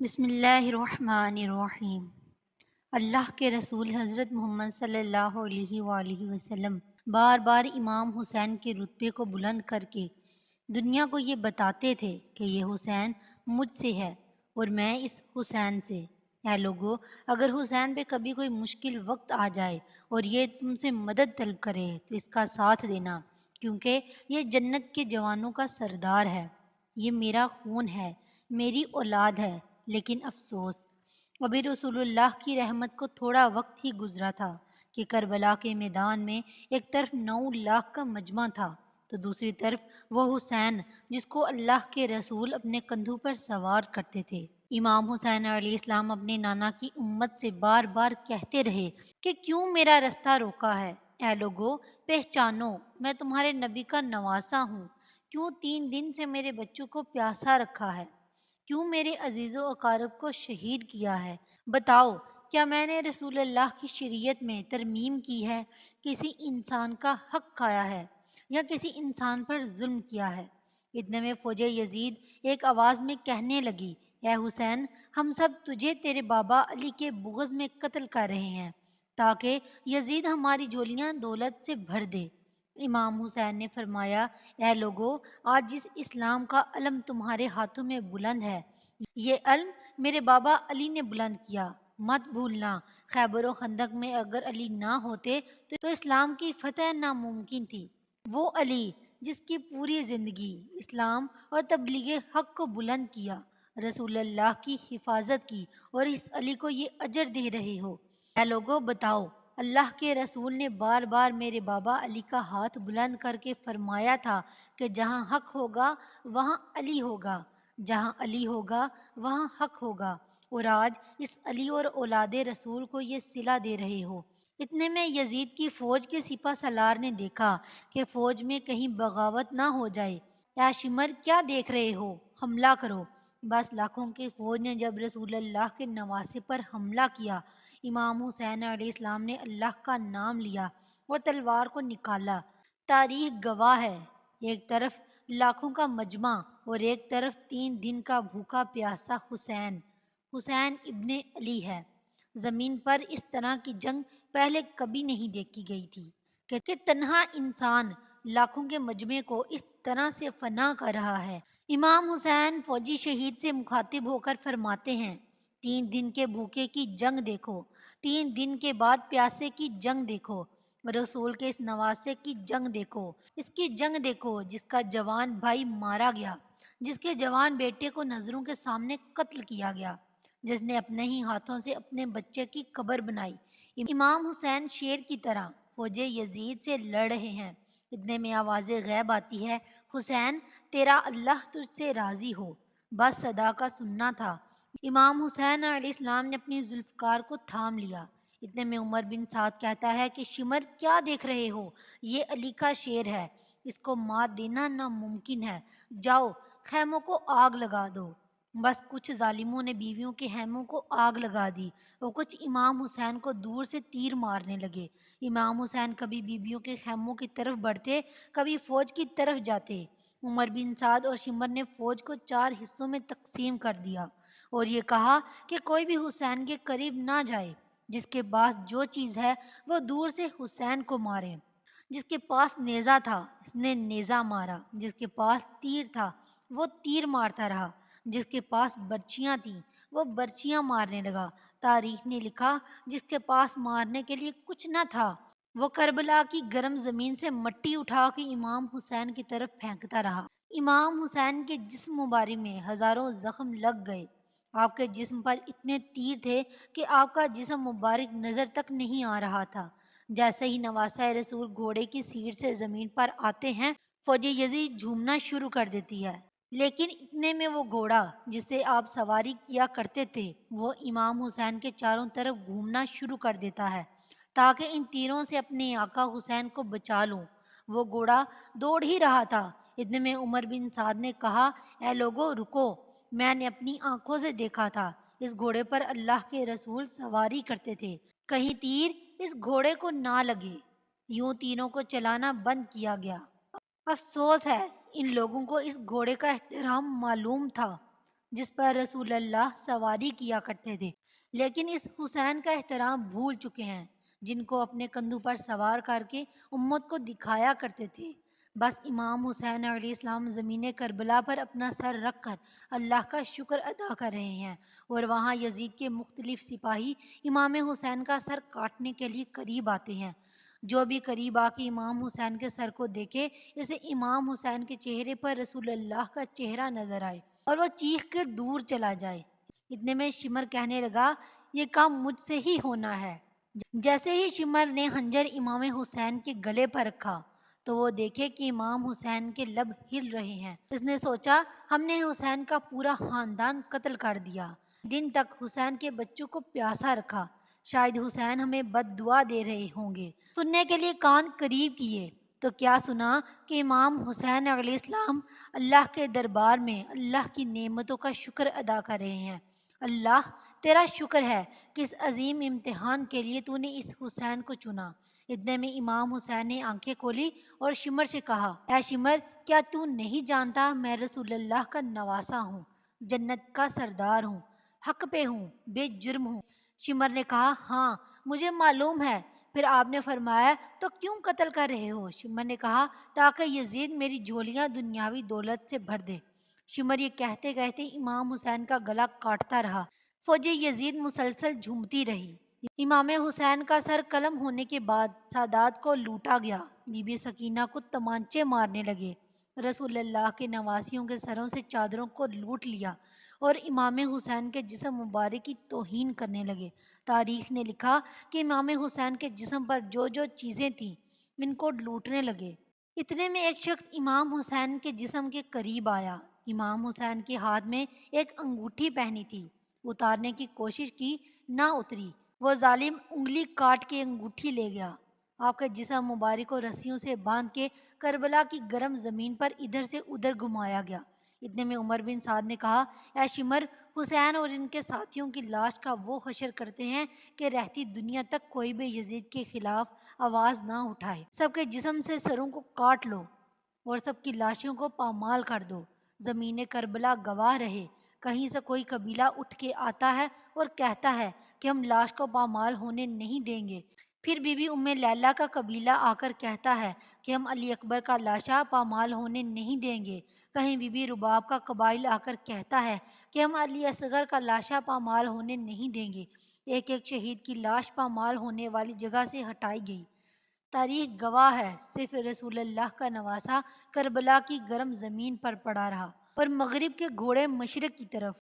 بسم اللہ الرحمن الرحیم۔ اللہ کے رسول حضرت محمد صلی اللہ علیہ وآلہ وسلم بار بار امام حسین کے رتبے کو بلند کر کے دنیا کو یہ بتاتے تھے کہ یہ حسین مجھ سے ہے اور میں اس حسین سے۔ اے لوگو، اگر حسین پہ کبھی کوئی مشکل وقت آ جائے اور یہ تم سے مدد طلب کرے تو اس کا ساتھ دینا، کیونکہ یہ جنت کے جوانوں کا سردار ہے۔ یہ میرا خون ہے، میری اولاد ہے، لیکن افسوس ابھی رسول اللہ کی رحمت کو تھوڑا وقت ہی گزرا تھا کہ کربلا کے میدان میں ایک طرف 9 لاکھ کا مجمع تھا تو دوسری طرف وہ حسین جس کو اللہ کے رسول اپنے کندھوں پر سوار کرتے تھے۔ امام حسین علیہ السلام اپنے نانا کی امت سے بار بار کہتے رہے کہ کیوں میرا رستہ روکا ہے؟ اے لوگو، پہچانو، میں تمہارے نبی کا نواسا ہوں۔ کیوں 3 دن سے میرے بچوں کو پیاسا رکھا ہے؟ کیوں میرے عزیز و اقارب کو شہید کیا ہے؟ بتاؤ، کیا میں نے رسول اللہ کی شریعت میں ترمیم کی ہے، کسی انسان کا حق کھایا ہے یا کسی انسان پر ظلم کیا ہے؟ اتنے میں فوج یزید ایک آواز میں کہنے لگی، اے حسین، ہم سب تجھے تیرے بابا علی کے بغض میں قتل کر رہے ہیں تاکہ یزید ہماری جھولیاں دولت سے بھر دے۔ امام حسین نے فرمایا، اے لوگو، آج جس اسلام کا علم تمہارے ہاتھوں میں بلند ہے، یہ علم میرے بابا علی نے بلند کیا۔ مت بھولنا، خیبر و خندق میں اگر علی نہ ہوتے تو اسلام کی فتح ناممکن تھی۔ وہ علی جس کی پوری زندگی اسلام اور تبلیغ حق کو بلند کیا، رسول اللہ کی حفاظت کی، اور اس علی کو یہ اجر دے رہے ہو۔ اے لوگو، بتاؤ، اللہ کے رسول نے بار بار میرے بابا علی کا ہاتھ بلند کر کے فرمایا تھا کہ جہاں حق ہوگا وہاں علی ہوگا، جہاں علی ہوگا وہاں حق ہوگا، اور آج اس علی اور اولاد رسول کو یہ صلہ دے رہے ہو۔ اتنے میں یزید کی فوج کے سپہ سالار نے دیکھا کہ فوج میں کہیں بغاوت نہ ہو جائے۔ اے شمر، کیا دیکھ رہے ہو؟ حملہ کرو۔ بس لاکھوں کی فوج نے جب رسول اللہ کے نواسے پر حملہ کیا، امام حسین علیہ السلام نے اللہ کا نام لیا اور تلوار کو نکالا۔ تاریخ گواہ ہے، ایک طرف لاکھوں کا مجمع اور ایک طرف 3 دن کا بھوکا پیاسا حسین ابن علی ہے۔ زمین پر اس طرح کی جنگ پہلے کبھی نہیں دیکھی گئی تھی کہ تنہا انسان لاکھوں کے مجمع کو اس طرح سے فنا کر رہا ہے۔ امام حسین فوجی شہید سے مخاطب ہو کر فرماتے ہیں، 3 دن کے بھوکے کی جنگ دیکھو، 3 دن کے بعد پیاسے کی جنگ دیکھو، رسول کے اس نواسے کی جنگ دیکھو، اس کی جنگ دیکھو جس کا جوان بھائی مارا گیا، جس کے جوان بیٹے کو نظروں کے سامنے قتل کیا گیا، جس نے اپنے ہی ہاتھوں سے اپنے بچے کی قبر بنائی۔ امام حسین شیر کی طرح فوج یزید سے لڑ رہے ہیں۔ اتنے میں آواز غیب آتی ہے، حسین، تیرا اللہ تجھ سے راضی ہو۔ بس صدا کا سننا تھا۔ امام حسین علیہ السلام نے اپنی ذوالفقار کو تھام لیا۔ اتنے میں عمر بن سعد کہتا ہے کہ شمر، کیا دیکھ رہے ہو؟ یہ علی کا شیر ہے، اس کو مات دینا ناممکن ہے۔ جاؤ، خیموں کو آگ لگا دو۔ بس کچھ ظالموں نے بیویوں کے خیموں کو آگ لگا دی اور کچھ امام حسین کو دور سے تیر مارنے لگے۔ امام حسین کبھی بیویوں کے خیموں کی طرف بڑھتے، کبھی فوج کی طرف جاتے۔ عمر بن سعد اور شمر نے فوج کو 4 حصوں میں تقسیم کر دیا اور یہ کہا کہ کوئی بھی حسین کے قریب نہ جائے، جس کے پاس جو چیز ہے وہ دور سے حسین کو مارے۔ جس کے پاس نیزہ تھا اس نے نیزہ مارا، جس کے پاس تیر تھا وہ تیر مارتا رہا، جس کے پاس برچیاں تھیں وہ برچیاں مارنے لگا۔ تاریخ نے لکھا، جس کے پاس مارنے کے لیے کچھ نہ تھا وہ کربلا کی گرم زمین سے مٹی اٹھا کے امام حسین کی طرف پھینکتا رہا۔ امام حسین کے جسم مبارک میں ہزاروں زخم لگ گئے۔ آپ کے جسم پر اتنے تیر تھے کہ آپ کا جسم مبارک نظر تک نہیں آ رہا تھا۔ جیسے ہی نواسہ رسول گھوڑے کی سیٹ سے زمین پر آتے ہیں، فوج یزید جھومنا شروع کر دیتی ہے، لیکن اتنے میں وہ گھوڑا جس سے آپ سواری کیا کرتے تھے وہ امام حسین کے چاروں طرف گھومنا شروع کر دیتا ہے تاکہ ان تیروں سے اپنے آقا حسین کو بچا لوں۔ وہ گھوڑا دوڑ ہی رہا تھا۔ اتنے میں عمر بن سعد نے کہا، اے لوگو، رکو، میں نے اپنی آنکھوں سے دیکھا تھا، اس گھوڑے پر اللہ کے رسول سواری کرتے تھے، کہیں تیر اس گھوڑے کو نہ لگے۔ یوں تیروں کو چلانا بند کیا گیا۔ افسوس ہے، ان لوگوں کو اس گھوڑے کا احترام معلوم تھا۔ جس پر رسول اللہ سواری کیا کرتے تھے، لیکن اس حسین کا احترام بھول چکے ہیں جن کو اپنے کندھوں پر سوار کر کے امت کو دکھایا کرتے تھے۔ بس امام حسین علیہ السلام زمین کربلا پر اپنا سر رکھ کر اللہ کا شکر ادا کر رہے ہیں، اور وہاں یزید کے مختلف سپاہی امام حسین کا سر کاٹنے کے لیے قریب آتے ہیں۔ جو بھی قریب آ کے امام حسین کے سر کو دیکھے، اسے امام حسین کے چہرے پر رسول اللہ کا چہرہ نظر آئے اور وہ چیخ کے دور چلا جائے۔ اتنے میں شمر کہنے لگا، یہ کام مجھ سے ہی ہونا ہے۔ جیسے ہی شمر نے خنجر امام حسین کے گلے پر رکھا تو وہ دیکھے کہ امام حسین کے لب ہل رہے ہیں۔ اس نے سوچا، ہم نے حسین کا پورا خاندان قتل کر دیا، دن تک حسین کے بچوں کو پیاسا رکھا، شاید حسین ہمیں بد دعا دے رہے ہوں گے۔ سننے کے لیے کان قریب کیے تو کیا سنا کہ امام حسین علیہ السلام اللہ کے دربار میں اللہ کی نعمتوں کا شکر ادا کر رہے ہیں۔ اللہ تیرا شکر ہے کہ اس عظیم امتحان کے لیے تو نے اس حسین کو چنا۔ اتنے میں امام حسین نے آنکھیں کھولی اور شمر سے کہا، اے شمر، کیا تو نہیں جانتا میں رسول اللہ کا نواسا ہوں، جنت کا سردار ہوں، حق پہ ہوں، بے جرم ہوں؟ شمر نے کہا، ہاں مجھے معلوم ہے۔ پھر آپ نے فرمایا، تو کیوں قتل کر رہے ہو؟ شمر نے کہا، تاکہ یزید میری جھولیاں دنیاوی دولت سے بھر دے۔ شمر یہ کہتے کہتے امام حسین کا گلا کاٹتا رہا۔ فوج یزید مسلسل جھومتی رہی۔ امام حسین کا سر قلم ہونے کے بعد سادات کو لوٹا گیا۔ بی بی سکینہ کو تمانچے مارنے لگے، رسول اللہ کے نواسیوں کے سروں سے چادروں کو لوٹ لیا اور امام حسین کے جسم مبارک کی توہین کرنے لگے۔ تاریخ نے لکھا کہ امام حسین کے جسم پر جو جو چیزیں تھیں ان کو لوٹنے لگے۔ اتنے میں ایک شخص امام حسین کے جسم کے قریب آیا۔ امام حسین کے ہاتھ میں ایک انگوٹھی پہنی تھی، اتارنے کی کوشش کی، نہ اتری۔ وہ ظالم انگلی کاٹ کے انگوٹھی لے گیا۔ آپ کا جسم مبارک کو رسیوں سے باندھ کے کربلا کی گرم زمین پر ادھر سے ادھر گھمایا گیا۔ اتنے میں عمر بن سعد نے کہا، اے شمر، حسین اور ان کے ساتھیوں کی لاش کا وہ حشر کرتے ہیں کہ رہتی دنیا تک کوئی بھی یزید کے خلاف آواز نہ اٹھائے۔ سب کے جسم سے سروں کو کاٹ لو اور سب کی لاشوں کو پامال کر دو۔ زمین کربلا گواہ رہے، کہیں سے کوئی قبیلہ اٹھ کے آتا ہے اور کہتا ہے کہ ہم لاش کو پامال ہونے نہیں دیں گے، پھر بی بی ام لیلہ کا قبیلہ آ کر کہتا ہے کہ ہم علی اکبر کا لاشا پامال ہونے نہیں دیں گے، کہیں بی بی رباب کا قبائل آ کر کہتا ہے کہ ہم علی اصغر کا لاشا پامال ہونے نہیں دیں گے۔ ایک ایک شہید کی لاش پامال ہونے والی جگہ سے ہٹائی گئی۔ تاریخ گواہ ہے، صرف رسول اللہ کا نواسا کربلا کی گرم زمین پر پڑا رہا اور مغرب کے گھوڑے مشرق کی طرف۔